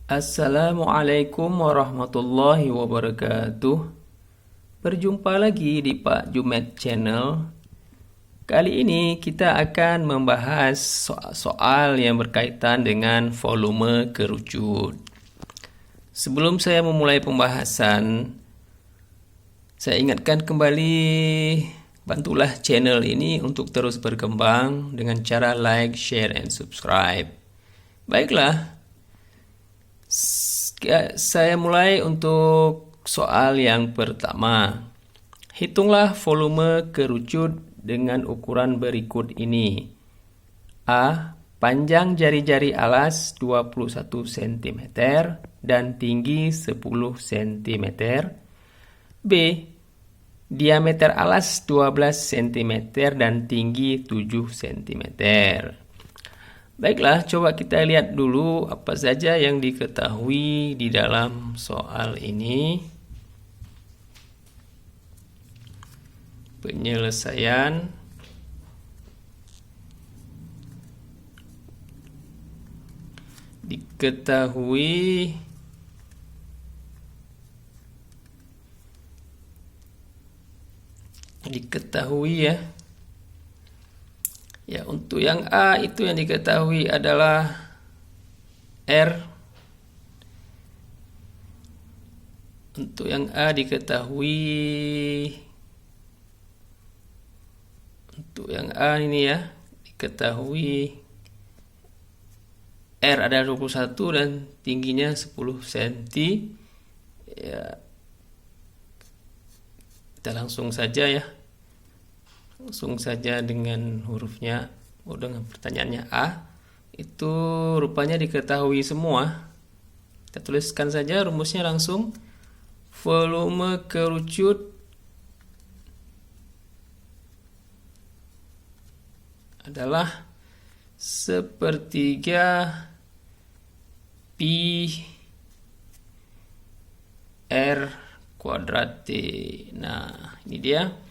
Assalamualaikum warahmatullahi wabarakatuh. Berjumpa lagi di Pak Jumet Channel. Kali ini kita akan membahas soal-soal yang berkaitan dengan volume kerucut. Sebelum saya memulai pembahasan, saya ingatkan kembali, bantulah channel ini untuk terus berkembang dengan cara like, share, and subscribe. Baiklah, saya mulai untuk soal yang pertama. Hitunglah volume kerucut dengan ukuran berikut ini. A. Panjang jari-jari alas 21 cm dan tinggi 10 cm. B. Diameter alas 12 cm dan tinggi 7 cm. Baiklah, coba kita lihat dulu apa saja yang diketahui di dalam soal ini. Penyelesaian. Diketahui ya. Ya, untuk yang A itu yang diketahui adalah R. Untuk yang A diketahui, untuk yang A ini ya, diketahui R adalah 21 dan tingginya 10 cm. Ya, kita langsung saja ya. Langsung saja dengan hurufnya, dengan pertanyaannya A, itu rupanya diketahui semua. Kita tuliskan saja rumusnya langsung. Volume kerucut adalah sepertiga pi R kuadrat T. Nah, ini dia.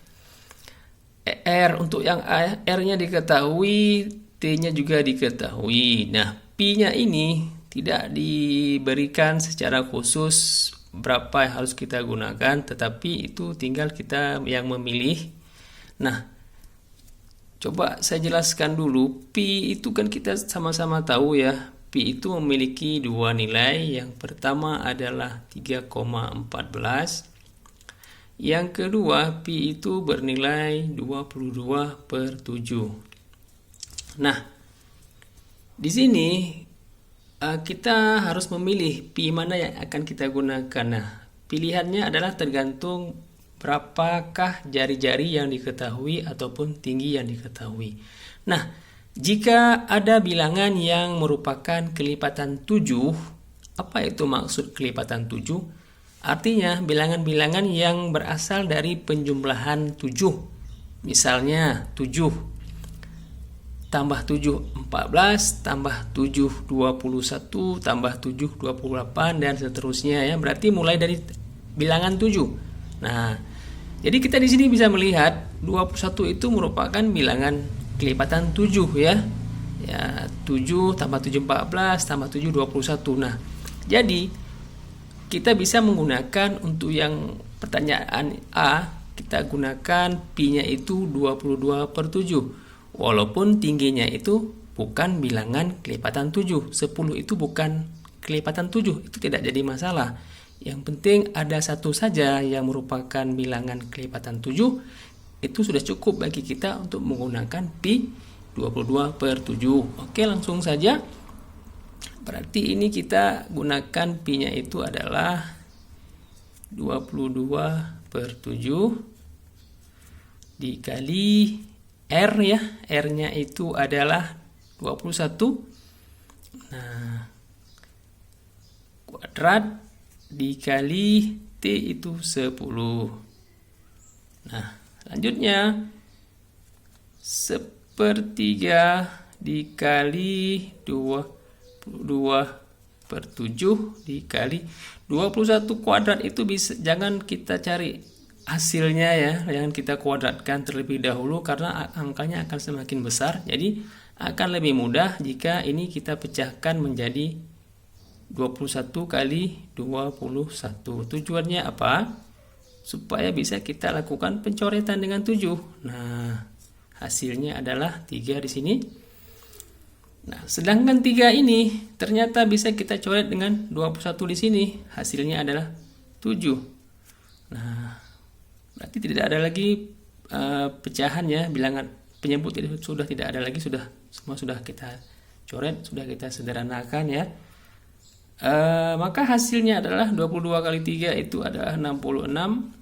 R untuk yang A, R-nya diketahui, T-nya juga diketahui. Nah, Pi-nya ini tidak diberikan secara khusus berapa yang harus kita gunakan, tetapi itu tinggal kita yang memilih. Nah, coba saya jelaskan dulu. Pi itu kan kita sama-sama tahu ya. Pi itu memiliki dua nilai. Yang pertama adalah 3,14. Yang kedua, Pi itu bernilai 22/7. Nah, di sini kita harus memilih Pi mana yang akan kita gunakan. Nah, pilihannya adalah tergantung berapakah jari-jari yang diketahui ataupun tinggi yang diketahui. Nah, jika ada bilangan yang merupakan kelipatan 7, apa itu maksud kelipatan 7? Artinya bilangan-bilangan yang berasal dari penjumlahan 7. Misalnya 7 tambah 7 14, tambah 7 21, tambah 7 28 dan seterusnya ya. Berarti mulai dari bilangan 7. Nah, jadi kita di sini bisa melihat 21 itu merupakan bilangan kelipatan 7 ya. Ya, 7 tambah 7 14 tambah 7 21. Nah, jadi kita bisa menggunakan untuk yang pertanyaan A, kita gunakan Pi-nya itu 22/7. Walaupun tingginya itu bukan bilangan kelipatan 7. 10 itu bukan kelipatan 7, itu tidak jadi masalah. Yang penting ada satu saja yang merupakan bilangan kelipatan 7, itu sudah cukup bagi kita untuk menggunakan Pi 22/7. Oke, langsung saja. Berarti ini kita gunakan Pi-nya itu adalah 22/7 dikali R ya. R-nya itu adalah 21. Nah, kuadrat dikali T itu 10. Nah, selanjutnya sepertiga dikali 22/7 dikali 21 kuadrat itu bisa, jangan kita cari hasilnya ya, jangan kita kuadratkan terlebih dahulu karena angkanya akan semakin besar. Jadi akan lebih mudah jika ini kita pecahkan menjadi 21 kali 21. Tujuannya apa? Supaya bisa kita lakukan pencoretan dengan 7. Nah, hasilnya adalah 3 di sini. Nah, sedangkan 3 ini ternyata bisa kita coret dengan 21 di sini. Hasilnya adalah 7. Nah, berarti tidak ada lagi pecahan ya, bilangan penyebut sudah tidak ada lagi, semua sudah kita coret, sudah kita sederhanakan ya. Maka hasilnya adalah 22 kali 3 itu adalah 66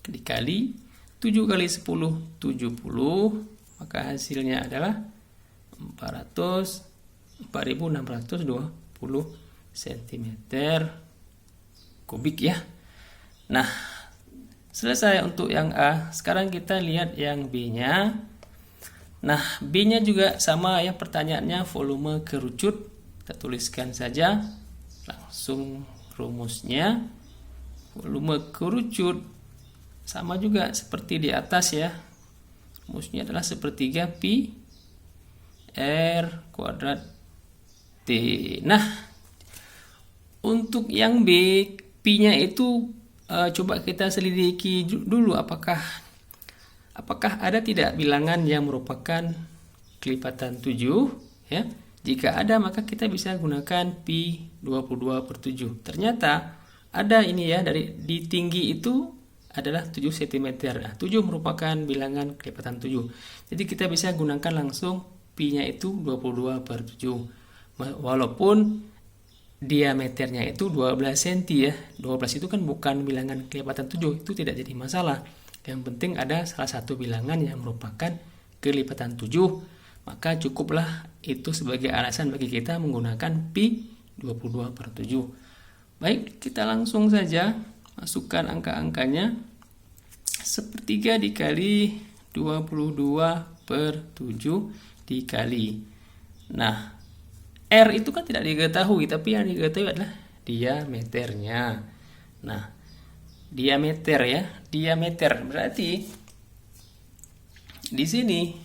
dikali 7 kali 10 70, maka hasilnya adalah 4620 cm kubik ya. Nah, selesai untuk yang A. Sekarang kita lihat yang B-nya. Nah, B-nya juga sama ya, pertanyaannya volume kerucut. Kita tuliskan saja langsung rumusnya. Volume kerucut sama juga seperti di atas ya. Rumusnya adalah sepertiga pi R kuadrat T. Nah, untuk yang B, pi-nya itu coba kita selidiki dulu apakah ada tidak bilangan yang merupakan kelipatan 7 ya. Jika ada, maka kita bisa gunakan pi 22/7. Ternyata ada ini ya, di tinggi itu adalah 7 cm. Nah, 7 merupakan bilangan kelipatan 7. Jadi kita bisa gunakan langsung pi-nya itu 22/7. Walaupun diameternya itu 12 cm ya. 12 itu kan bukan bilangan kelipatan 7, itu tidak jadi masalah. Yang penting ada salah satu bilangan yang merupakan kelipatan 7. Maka cukuplah itu sebagai alasan bagi kita menggunakan pi 22/7. Baik, kita langsung saja masukkan angka-angkanya. Sepertiga dikali 22/7 dikali. Nah, R itu kan tidak diketahui, tapi yang diketahui adalah diameternya. Nah, diameter ya, diameter berarti di sini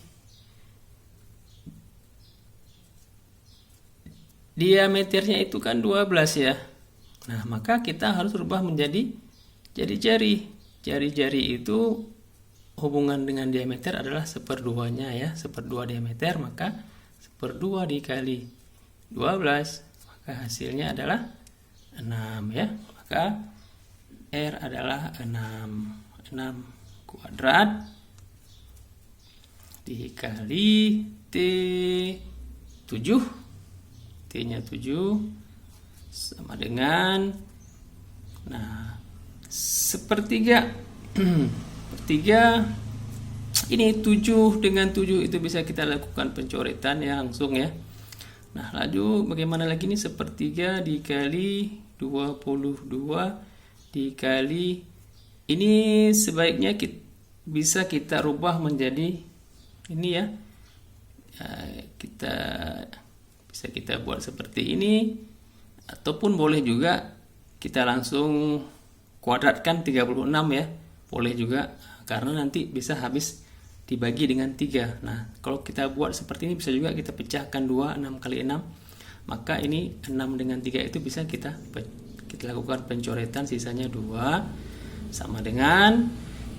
diameternya itu kan 12 ya. Nah, maka kita harus rubah menjadi jari-jari. Jari-jari itu hubungan dengan diameter adalah 1/2-nya ya. 1/2 diameter, maka 1/2 dikali 12, maka hasilnya adalah 6 ya. Maka R adalah 6. 6 kuadrat dikali T 7. T-nya 7 sama dengan, nah, sepertiga. Sepertiga ini 7 dengan 7 itu bisa kita lakukan pencoretan ya langsung ya. Nah, lalu bagaimana lagi nih? Sepertiga dikali 22 dikali, ini sebaiknya bisa kita rubah menjadi ini ya. Bisa kita buat seperti ini, ataupun boleh juga kita langsung kuadratkan 36 ya, boleh juga, karena nanti bisa habis dibagi dengan 3. Nah, kalau kita buat seperti ini bisa juga kita pecahkan 2, 6 kali 6, maka ini 6 dengan 3 itu bisa kita lakukan pencoretan, sisanya 2 sama dengan,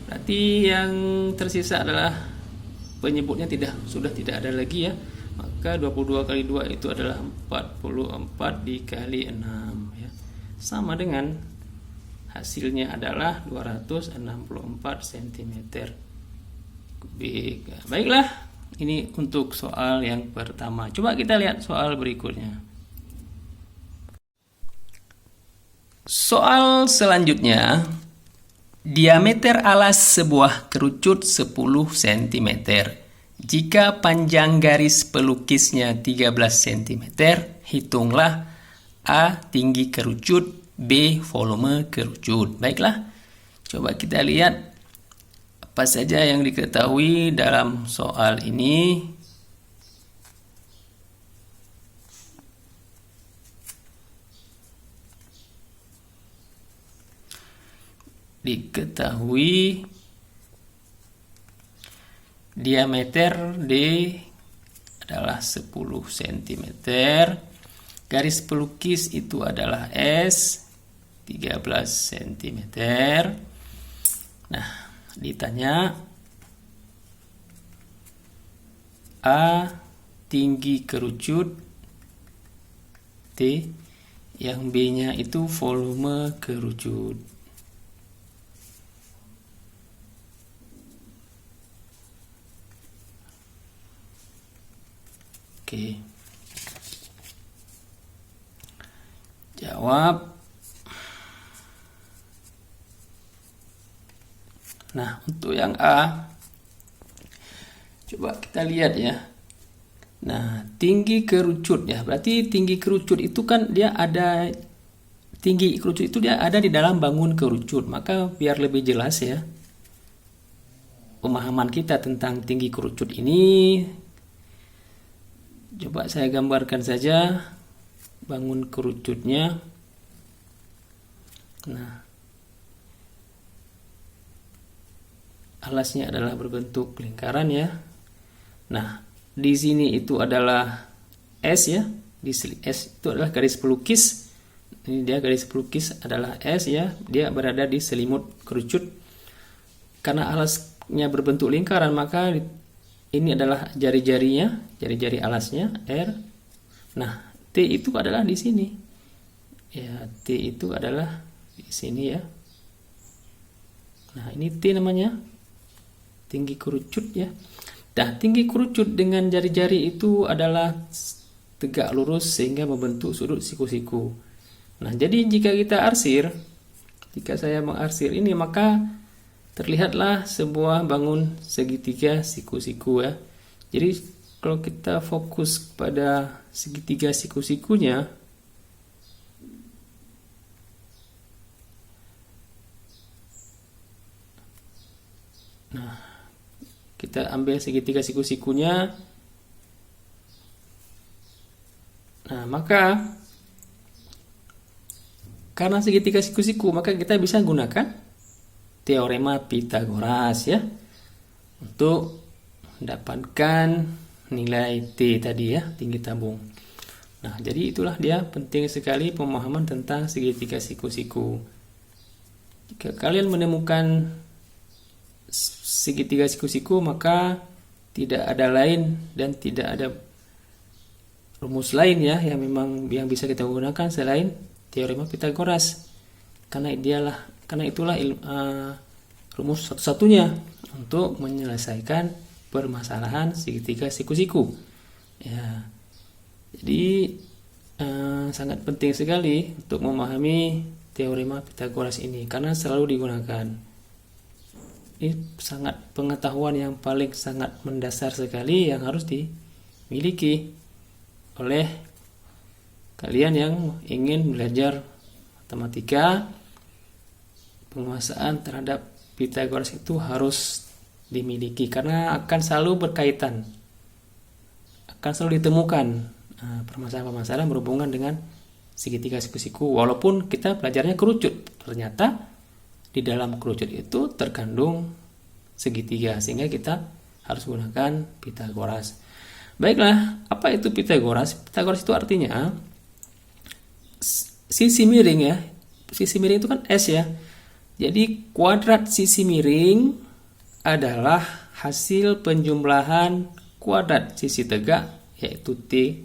berarti yang tersisa adalah penyebutnya sudah tidak ada lagi ya. Maka 22 kali 2 itu adalah 44 dikali 6 ya. Sama dengan hasilnya adalah 264 cm kubik. Baiklah, ini untuk soal yang pertama. Coba kita lihat soal berikutnya. Soal selanjutnya, diameter alas sebuah kerucut 10 cm. Jika panjang garis pelukisnya 13 cm, hitunglah A. tinggi kerucut, B. volume kerucut. Baiklah, coba kita lihat apa saja yang diketahui dalam soal ini. Diketahui diameter D adalah 10 cm. garis pelukis itu adalah S 13 cm. Nah, ditanya A tinggi kerucut, T yang B-nya itu volume kerucut. Oke. Jawab. Nah, untuk yang A, coba kita lihat ya. Nah, tinggi kerucut ya. Berarti tinggi kerucut itu kan dia ada, tinggi kerucut itu dia ada di dalam bangun kerucut. Maka biar lebih jelas ya, pemahaman kita tentang tinggi kerucut ini, coba saya gambarkan saja bangun kerucutnya. Nah, alasnya adalah berbentuk lingkaran ya. Nah, di sini itu adalah S ya. Di S itu adalah garis pelukis. Ini dia garis pelukis adalah S ya. Dia berada di selimut kerucut. Karena alasnya berbentuk lingkaran, maka ini adalah jari-jarinya, jari-jari alasnya R. Nah, T itu adalah di sini. Ya, T itu adalah di sini ya. Nah, ini T namanya. Tinggi kerucut ya. Nah, tinggi kerucut dengan jari-jari itu adalah tegak lurus sehingga membentuk sudut siku-siku. Nah, jadi jika kita arsir, jika saya mengarsir ini, maka terlihatlah sebuah bangun segitiga siku-siku ya. Jadi kalau kita fokus pada segitiga siku-sikunya, nah, kita ambil segitiga siku-sikunya. Nah, maka karena segitiga siku-siku, maka kita bisa gunakan teorema Pythagoras ya untuk mendapatkan nilai T tadi ya, tinggi tabung. Nah, jadi itulah dia penting sekali pemahaman tentang segitiga siku-siku. Jika kalian menemukan segitiga siku-siku, maka tidak ada lain dan tidak ada rumus lain ya yang memang bisa kita gunakan selain teorema Pythagoras. Karena itulah rumus satu-satunya untuk menyelesaikan permasalahan segitiga siku-siku. Ya. Jadi sangat penting sekali untuk memahami teorema Pythagoras ini karena selalu digunakan. Ini sangat pengetahuan yang paling sangat mendasar sekali yang harus dimiliki oleh kalian yang ingin belajar matematika. Penguasaan terhadap Pythagoras itu harus dimiliki karena akan selalu berkaitan, akan selalu ditemukan permasalahan-permasalahan berhubungan dengan segitiga siku-siku. Walaupun kita belajarnya kerucut, ternyata di dalam kerucut itu terkandung segitiga, sehingga kita harus gunakan Pythagoras. Baiklah, apa itu Pythagoras? Pythagoras itu artinya sisi miring ya. Sisi miring itu kan S ya. Jadi kuadrat sisi miring adalah hasil penjumlahan kuadrat sisi tegak, yaitu T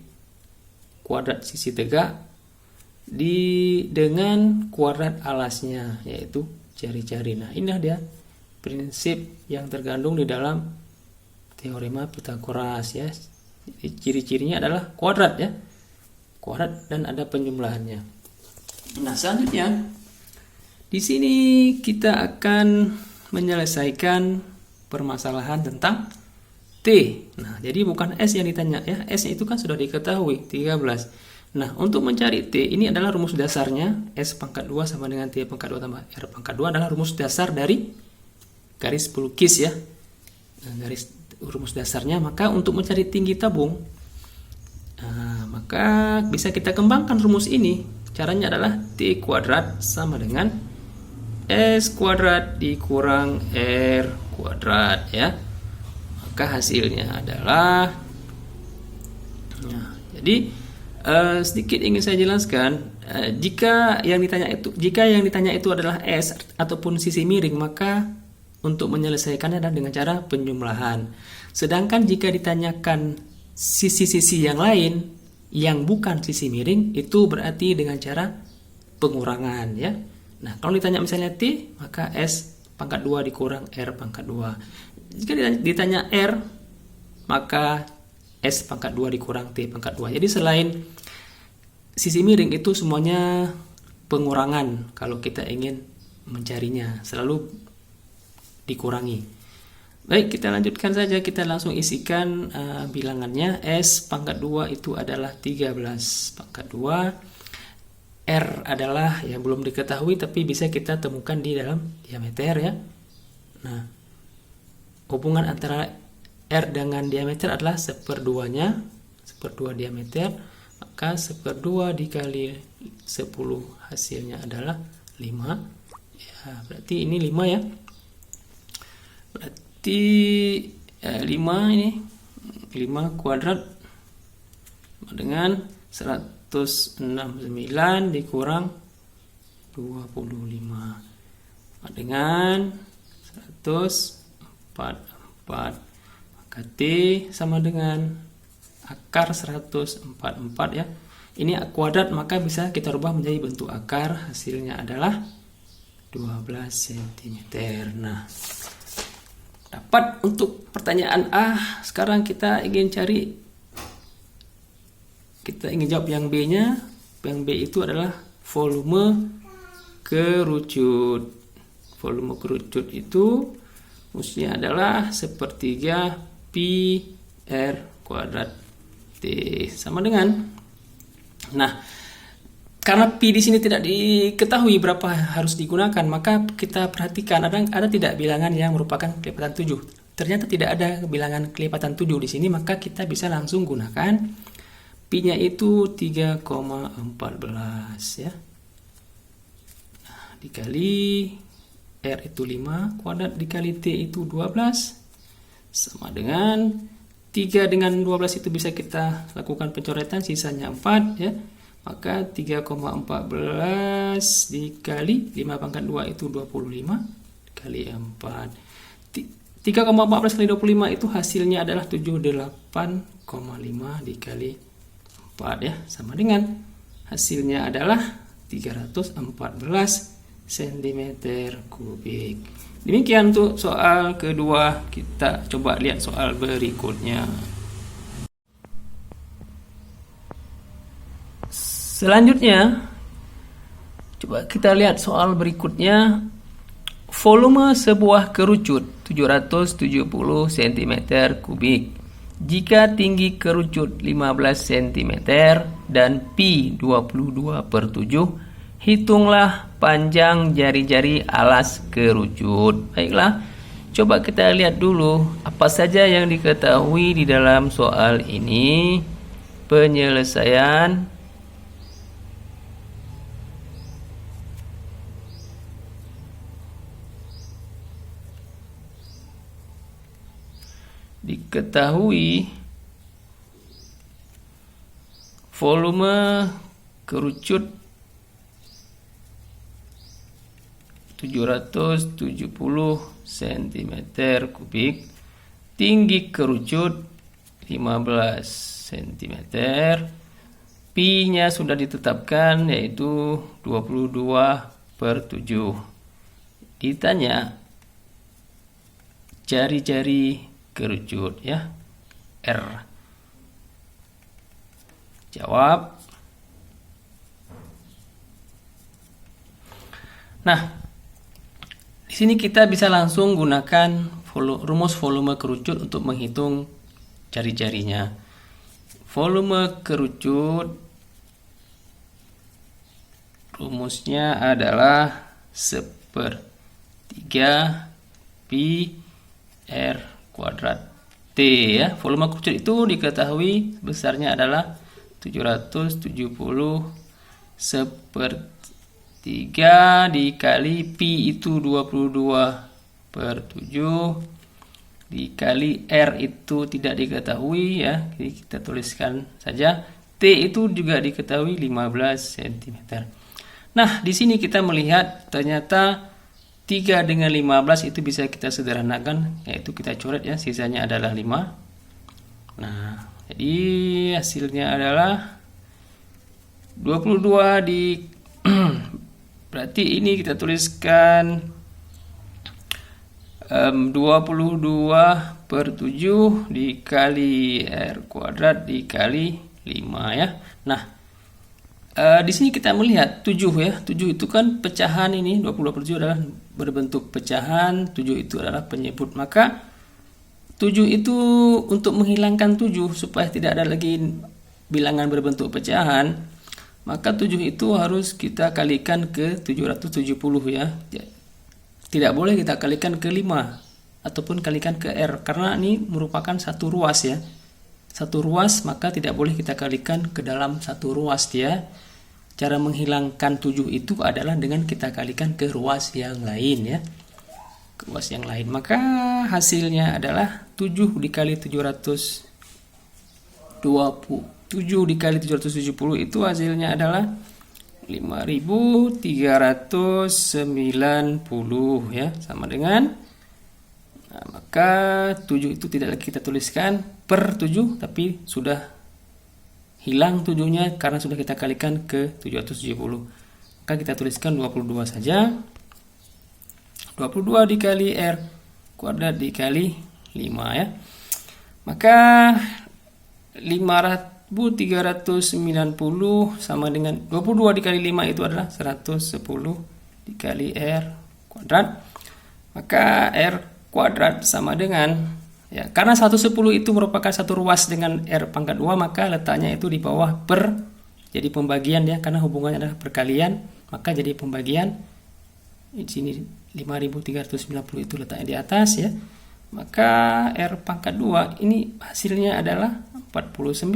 kuadrat sisi tegak, dengan kuadrat alasnya, yaitu jari-jari. Nah, inilah dia prinsip yang terkandung di dalam teorema Pythagoras ya. Jadi ciri-cirinya adalah kuadrat ya. Kuadrat dan ada penjumlahannya. Nah, selanjutnya di sini kita akan menyelesaikan permasalahan tentang T. Nah, jadi bukan S yang ditanya ya. S itu kan sudah diketahui 13. Nah, untuk mencari T ini adalah rumus dasarnya. S pangkat 2 sama dengan T pangkat 2 tambah R pangkat 2 adalah rumus dasar dari garis pelukis ya. Nah, rumus dasarnya. Maka untuk mencari tinggi tabung, maka bisa kita kembangkan rumus ini. Caranya adalah T kuadrat sama dengan S kuadrat dikurang R kuadrat ya. Maka hasilnya adalah, nah, jadi Sedikit ingin saya jelaskan, jika yang ditanya itu adalah S ataupun sisi miring, maka untuk menyelesaikannya adalah dengan cara penjumlahan. Sedangkan jika ditanyakan sisi-sisi yang lain yang bukan sisi miring, itu berarti dengan cara pengurangan ya. Nah, kalau ditanya misalnya T, maka S pangkat 2 dikurang R pangkat 2. Jika ditanya R, maka S pangkat 2 dikurang T pangkat 2. Jadi selain sisi miring itu semuanya pengurangan kalau kita ingin mencarinya, selalu dikurangi. Baik, kita lanjutkan saja, kita langsung isikan bilangannya. S pangkat 2 itu adalah 13 pangkat 2. R adalah yang belum diketahui tapi bisa kita temukan di dalam diameter ya. Nah, hubungan antara R dengan diameter adalah 1/2-nya, 1/2 diameter, maka 1/2 dikali 10 hasilnya adalah 5. Ya, berarti ini 5 ya. Berarti 5 ini 5 kuadrat dengan 169 dikurang 25 dengan 144, maka T sama dengan akar 144 ya. Ini kuadrat, maka bisa kita rubah menjadi bentuk akar, hasilnya adalah 12 cm. Nah, dapat untuk pertanyaan A. Sekarang kita ingin jawab yang B-nya. Yang B itu adalah volume kerucut. Volume kerucut itu rumusnya adalah 1/3 pi R kuadrat T sama dengan. Nah, karena pi di sini tidak diketahui berapa harus digunakan, maka kita perhatikan ada tidak bilangan yang merupakan kelipatan 7. Ternyata tidak ada bilangan kelipatan 7 di sini, maka kita bisa langsung gunakan pi-nya itu 3,14 ya. Nah, dikali R itu 5 kuadrat dikali T itu 12 sama dengan 3 dengan 12 itu bisa kita lakukan pencoretan, sisanya 4 ya. Maka 3,14 dikali 5 pangkat 2 itu 25 dikali 4. 3,14 kali 25 itu hasilnya adalah 78,5 dikali 4 ya, sama dengan hasilnya adalah 314 cm kubik. Demikian untuk soal kedua. Kita coba lihat soal berikutnya. Selanjutnya, coba kita lihat soal berikutnya. Volume sebuah kerucut 770 cm kubik. Jika tinggi kerucut 15 cm dan pi 22/7, hitunglah panjang jari-jari alas kerucut. Baiklah, coba kita lihat dulu apa saja yang diketahui di dalam soal ini. Penyelesaian. Diketahui volume kerucut 770 cm kubik, tinggi kerucut 15 cm, pi-nya sudah ditetapkan yaitu 22/7. Ditanya jari-jari kerucut ya, R. Jawab. Nah, di sini kita bisa langsung gunakan rumus volume kerucut untuk menghitung jari-jarinya. Volume kerucut rumusnya adalah 1/3 pi R kuadrat T ya. Volume kerucut itu diketahui besarnya adalah 770 1/3 dikali pi itu 22/7 dikali R itu tidak diketahui ya. Jadi kita tuliskan saja T itu juga diketahui 15 cm. Nah, di sini kita melihat ternyata 3 dengan 15 itu bisa kita sederhanakan, yaitu kita coret ya, sisanya adalah 5. Nah, jadi hasilnya adalah 22 di berarti ini kita tuliskan 22 per 7 dikali R kuadrat dikali 5 ya. Nah, di sini kita melihat 7 ya. 7 itu kan pecahan ini, 22 per 7 adalah berbentuk pecahan, 7 itu adalah penyebut. Maka 7 itu untuk menghilangkan 7 supaya tidak ada lagi bilangan berbentuk pecahan, maka 7 itu harus kita kalikan ke 770 ya. Tidak boleh kita kalikan ke 5 ataupun kalikan ke R, karena ini merupakan satu ruas ya. Satu ruas, maka tidak boleh kita kalikan ke dalam satu ruas dia. Cara menghilangkan 7 itu adalah dengan kita kalikan ke ruas yang lain ya. Ke ruas yang lain. Maka hasilnya adalah 7 dikali 720. 7 dikali 770 itu hasilnya adalah 5.390 ya, sama dengan maka 7 itu tidak lagi kita tuliskan per 7, tapi sudah hilang 7-nya karena sudah kita kalikan ke 770. Maka kita tuliskan 22 saja. 22 dikali R kuadrat dikali 5 ya. Maka 5.390 sama dengan 22 dikali 5 itu adalah 110 dikali R kuadrat. Maka R kuadrat sama dengan ya, karena 110 itu merupakan satu ruas dengan R pangkat 2, maka letaknya itu di bawah per, jadi pembagian ya, karena hubungannya adalah perkalian, maka jadi pembagian. Di sini 5.390 itu letaknya di atas ya. Maka R pangkat 2 ini hasilnya adalah 49.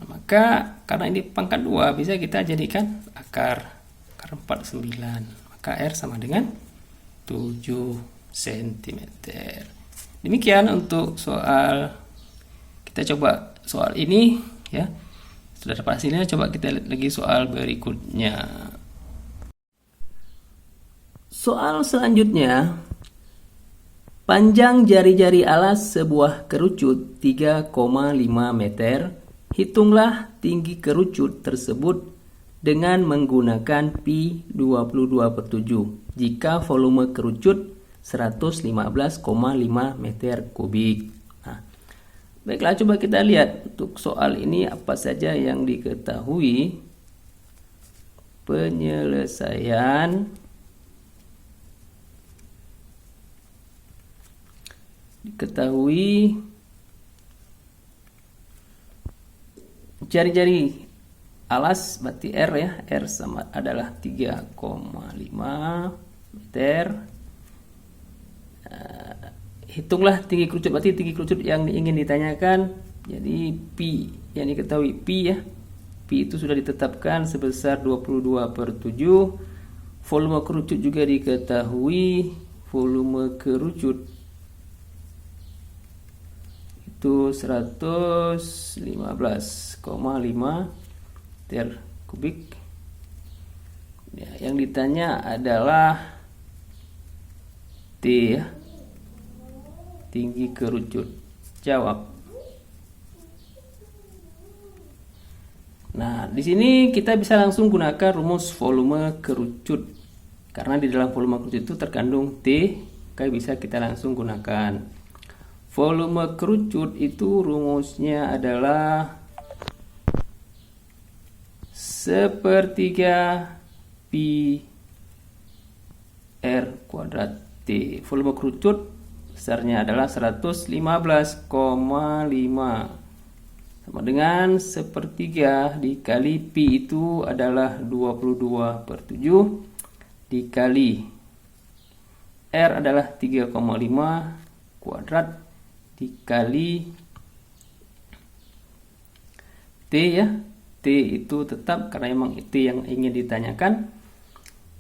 Maka karena ini pangkat 2 bisa kita jadikan akar 49. Maka R sama dengan 7 cm. Demikian untuk soal, kita coba soal ini ya. Sudah dapat hasilnya, coba kita lihat lagi soal berikutnya. Soal selanjutnya, panjang jari-jari alas sebuah kerucut 3,5 meter. Hitunglah tinggi kerucut tersebut dengan menggunakan pi 22/7 jika volume kerucut 115,5 meter kubik. Nah, baiklah, coba kita lihat untuk soal ini apa saja yang diketahui. Penyelesaian. Diketahui jari-jari alas berarti R ya. R sama adalah 3,5 meter. Hitunglah tinggi kerucut, berarti tinggi kerucut yang ingin ditanyakan. Jadi pi yang diketahui pi ya. Pi itu sudah ditetapkan sebesar 22/7. Volume kerucut juga diketahui. Volume kerucut itu 115,5 meter kubik. Ya, yang ditanya adalah T ya, tinggi kerucut. Jawab. Nah, di sini kita bisa langsung gunakan rumus volume kerucut. Karena di dalam volume kerucut itu terkandung T, maka bisa kita langsung gunakan. Volume kerucut itu rumusnya adalah 1/3 pi R kuadrat T. Volume kerucut besarnya adalah 115,5 sama dengan 1/3 dikali pi itu adalah 22/7 dikali R adalah 3,5 kuadrat dikali T ya. T itu tetap karena memang T yang ingin ditanyakan.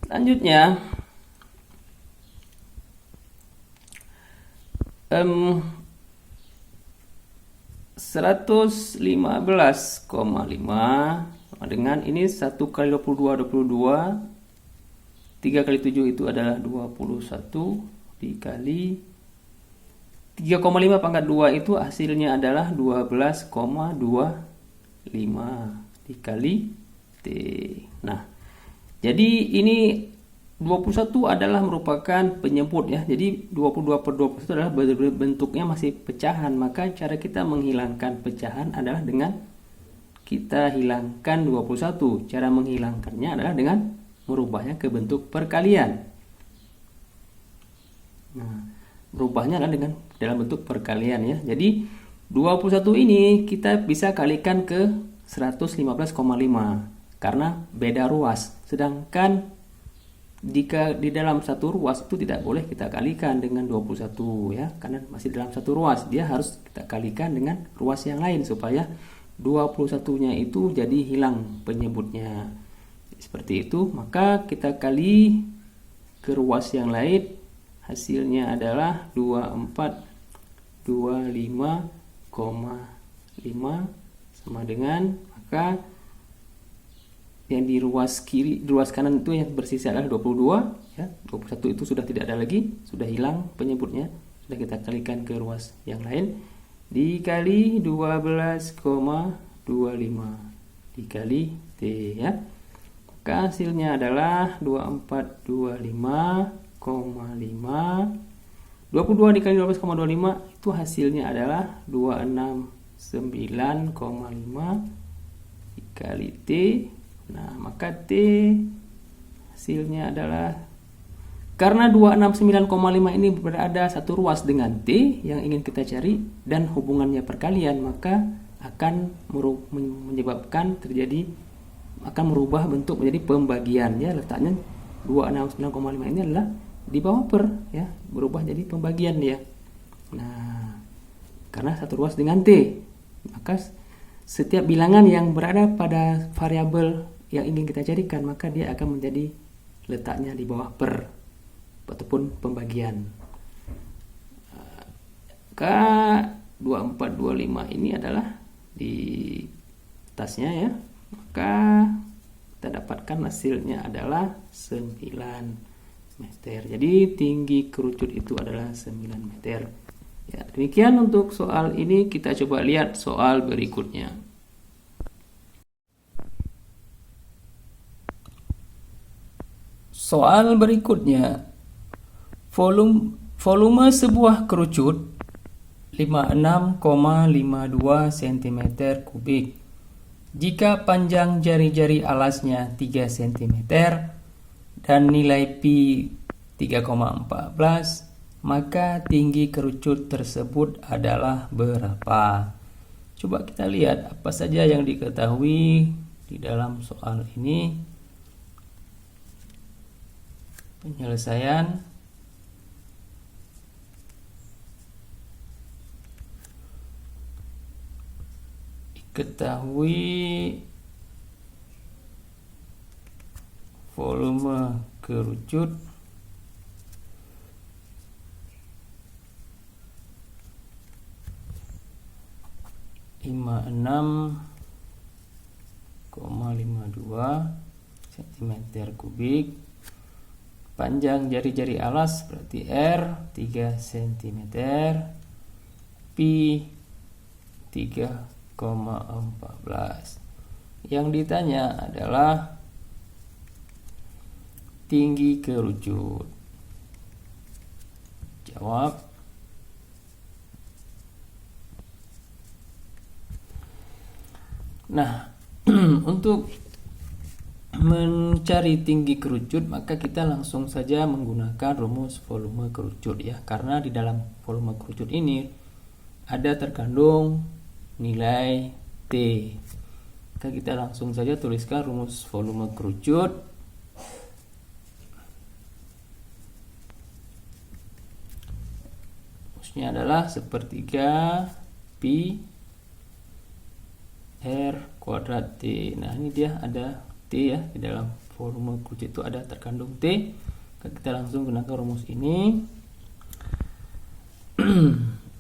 Selanjutnya 115,5 sama dengan ini 1 kali 22 3 kali 7 itu adalah 21 dikali 3,5 pangkat 2 itu hasilnya adalah 12,25 dikali T. Nah, jadi ini 21 adalah merupakan penyebut ya. Jadi 22/21 adalah bentuknya masih pecahan. Maka cara kita menghilangkan pecahan adalah dengan kita hilangkan 21. Cara menghilangkannya adalah dengan merubahnya ke bentuk perkalian. Nah, merubahnya adalah dengan dalam bentuk perkalian ya. Jadi 21 ini kita bisa kalikan ke 115,5 karena beda ruas. Sedangkan jika di dalam satu ruas itu tidak boleh kita kalikan dengan 21 ya, karena masih dalam satu ruas, dia harus kita kalikan dengan ruas yang lain supaya 21-nya itu jadi hilang penyebutnya. Seperti itu, maka kita kali ke ruas yang lain, hasilnya adalah 2425,5 sama dengan, maka yang di ruas kiri, di ruas kanan itu yang bersisa adalah 22 ya. 21 itu sudah tidak ada lagi, sudah hilang penyebutnya. Sudah kita kalikan ke ruas yang lain dikali 12,25 dikali T ya. Maka hasilnya adalah 2425,5. 22 dikali 12,25 itu hasilnya adalah 269,5 dikali T. Nah, maka T hasilnya adalah, karena 269,5 ini berada satu ruas dengan T yang ingin kita cari dan hubungannya perkalian, maka akan menyebabkan terjadi, akan merubah bentuk menjadi pembagian ya. Letaknya 269,5 ini adalah di bawah per ya, berubah jadi pembagian dia. Nah, karena satu ruas dengan T, maka setiap bilangan yang berada pada variabel yang ingin kita carikan, maka dia akan menjadi letaknya di bawah per ataupun pembagian. K2425 ini adalah di atasnya ya, maka kita dapatkan hasilnya adalah 9 meter. Jadi tinggi kerucut itu adalah 9 meter. Ya, demikian untuk soal ini. Kita coba lihat soal berikutnya. Soal berikutnya, volume sebuah kerucut 56,52 cm kubik. Jika panjang jari-jari alasnya 3 cm dan nilai pi 3,14, maka tinggi kerucut tersebut adalah berapa? Coba kita lihat apa saja yang diketahui di dalam soal ini. Penyelesaian. Diketahui volume kerucut (56,52 cm kubik). Panjang jari-jari alas berarti R 3 cm, pi 3,14. Yang ditanya adalah tinggi kerucut. Jawab. Nah, untuk mencari tinggi kerucut, maka kita langsung saja menggunakan rumus volume kerucut ya, karena di dalam volume kerucut ini ada terkandung nilai T. Maka kita langsung saja tuliskan rumus volume kerucut. Rumusnya adalah 1/3 pi R kuadrat T. Nah, ini dia ada T ya, di dalam volume kerucut itu ada terkandung T. Kita langsung gunakan rumus ini.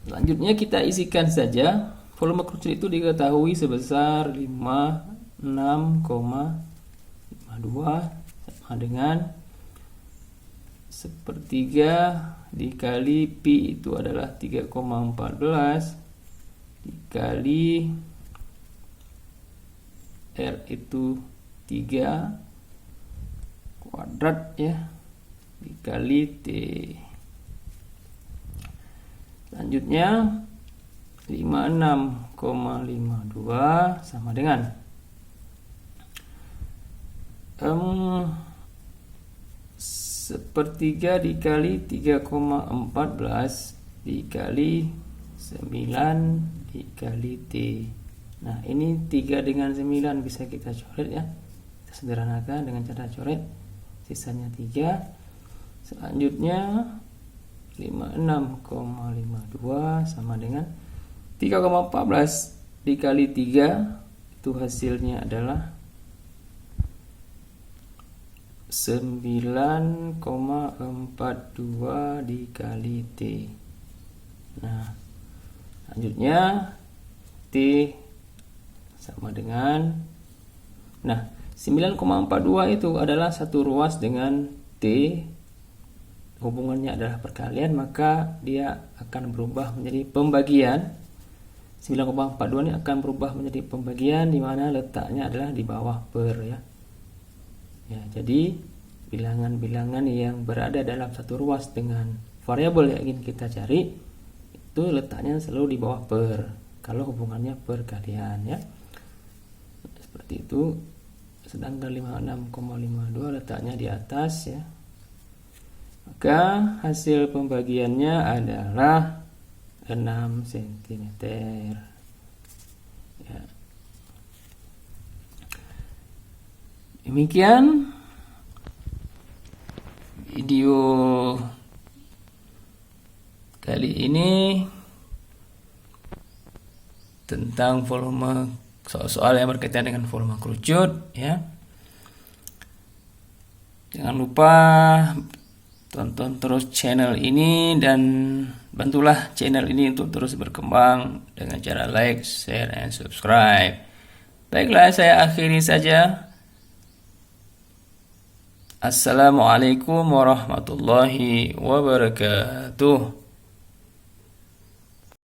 Selanjutnya kita isikan saja volume kerucut itu diketahui sebesar 56,52 sama dengan sepertiga dikali pi itu adalah 3,14 dikali R itu 3 kuadrat ya dikali T. Selanjutnya 56,52 sama dengan sepertiga dikali 3,14 dikali 9 dikali T. Nah, ini 3 dengan 9 bisa kita coret ya. Kita sederhanakan dengan cara coret. Sisanya 3. Selanjutnya 56,52 sama dengan 3,14 dikali 3 itu hasilnya adalah 9,42 dikali T. Nah, selanjutnya T sama dengan 9,42 itu adalah satu ruas dengan T, hubungannya adalah perkalian, maka dia akan berubah menjadi pembagian. 9,42 ini akan berubah menjadi pembagian di mana letaknya adalah di bawah per ya. Ya, jadi bilangan-bilangan yang berada dalam satu ruas dengan variabel yang ingin kita cari itu letaknya selalu di bawah per kalau hubungannya perkalian ya. Seperti itu. Sedangkan 56,52 letaknya di atas ya. Maka hasil pembagiannya adalah 6 cm ya. Demikian video kali ini tentang volume, soal-soal yang berkaitan dengan volume kerucut ya. Jangan lupa tonton terus channel ini dan bantulah channel ini untuk terus berkembang dengan cara like, share, and subscribe. Baiklah, saya akhiri saja. Assalamualaikum warahmatullahi wabarakatuh.